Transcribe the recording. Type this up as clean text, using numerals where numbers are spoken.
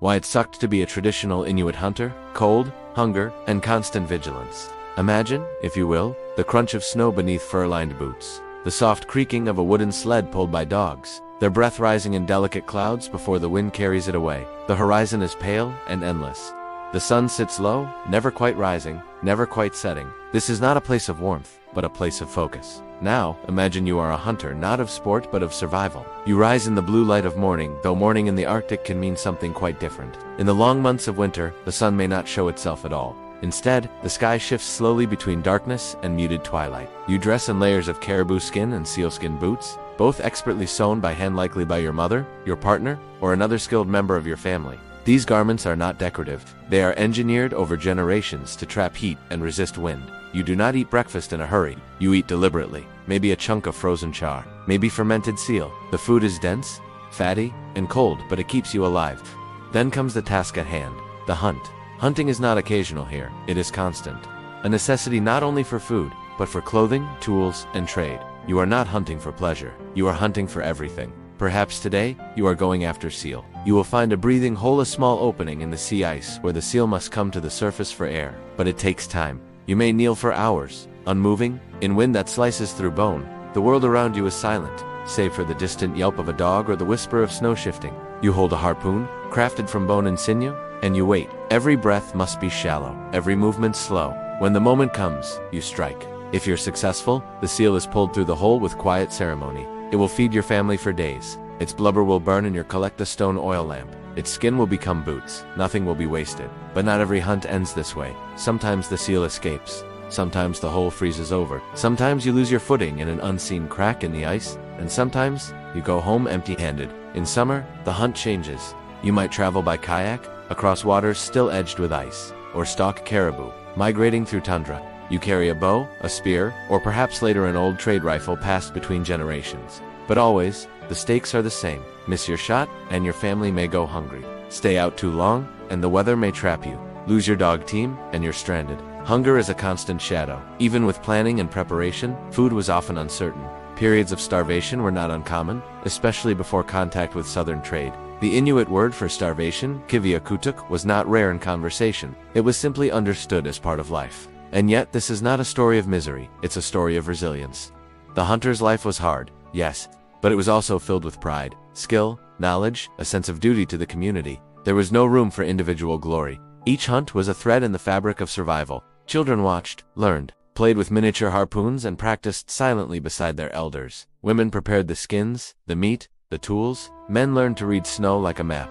Why it sucked to be a traditional Inuit hunter: cold, hunger, and constant vigilance. Imagine, if you will, the crunch of snow beneath fur-lined boots, the soft creaking of a wooden sled pulled by dogs, their breath rising in delicate clouds before the wind carries it away. The horizon is pale and endless. The sun sits low, never quite rising, never quite setting. This is not a place of warmth, but a place of focus. Now, imagine you are a hunter, not of sport but of survival. You rise in the blue light of morning, though morning in the Arctic can mean something quite different. In the long months of winter, the sun may not show itself at all. Instead, the sky shifts slowly between darkness and muted twilight. You dress in layers of caribou skin and sealskin boots, both expertly sewn by hand, likely by your mother, your partner, or another skilled member of your family. These garments are not decorative. They are engineered over generations to trap heat and resist wind. You do not eat breakfast in a hurry. You eat deliberately. Maybe a chunk of frozen char, maybe fermented seal. The food is dense, fatty, and cold, but it keeps you alive. Then comes the task at hand, the hunt. Hunting is not occasional here, it is constant. A necessity not only for food, but for clothing, tools, and trade. You are not hunting for pleasure. You are hunting for everything. Perhaps today, you are going after seal. You will find a breathing hole, a small opening in the sea ice where the seal must come to the surface for air. But it takes time. You may kneel for hours, unmoving, in wind that slices through bone. The world around you is silent, save for the distant yelp of a dog or the whisper of snow shifting. You hold a harpoon, crafted from bone and sinew, and you wait. Every breath must be shallow, every movement slow. When the moment comes, you strike. If you're successful, the seal is pulled through the hole with quiet ceremony. It will feed your family for days. Its blubber will burn and you'll collect a stone oil lamp. Its skin will become boots. Nothing will be wasted. But not every hunt ends this way. Sometimes the seal escapes. Sometimes the hole freezes over. Sometimes you lose your footing in an unseen crack in the ice. And sometimes you go home empty-handed. In summer, the hunt changes. You might travel by kayak, across waters still edged with ice, or stalk caribou, migrating through tundra. You carry a bow, a spear, or perhaps later an old trade rifle passed between generations. But always, the stakes are the same. Miss your shot, and your family may go hungry. Stay out too long, and the weather may trap you. Lose your dog team, and you're stranded. Hunger is a constant shadow. Even with planning and preparation, food was often uncertain. Periods of starvation were not uncommon, especially before contact with southern trade. The Inuit word for starvation, kiviakutuk, was not rare in conversation. It was simply understood as part of life. And yet, this is not a story of misery, it's a story of resilience. The hunter's life was hard, yes, but it was also filled with pride, skill, knowledge, a sense of duty to the community. There was no room for individual glory. Each hunt was a thread in the fabric of survival. Children watched, learned, played with miniature harpoons, and practiced silently beside their elders. Women prepared the skins, the meat, the tools. Men learned to read snow like a map.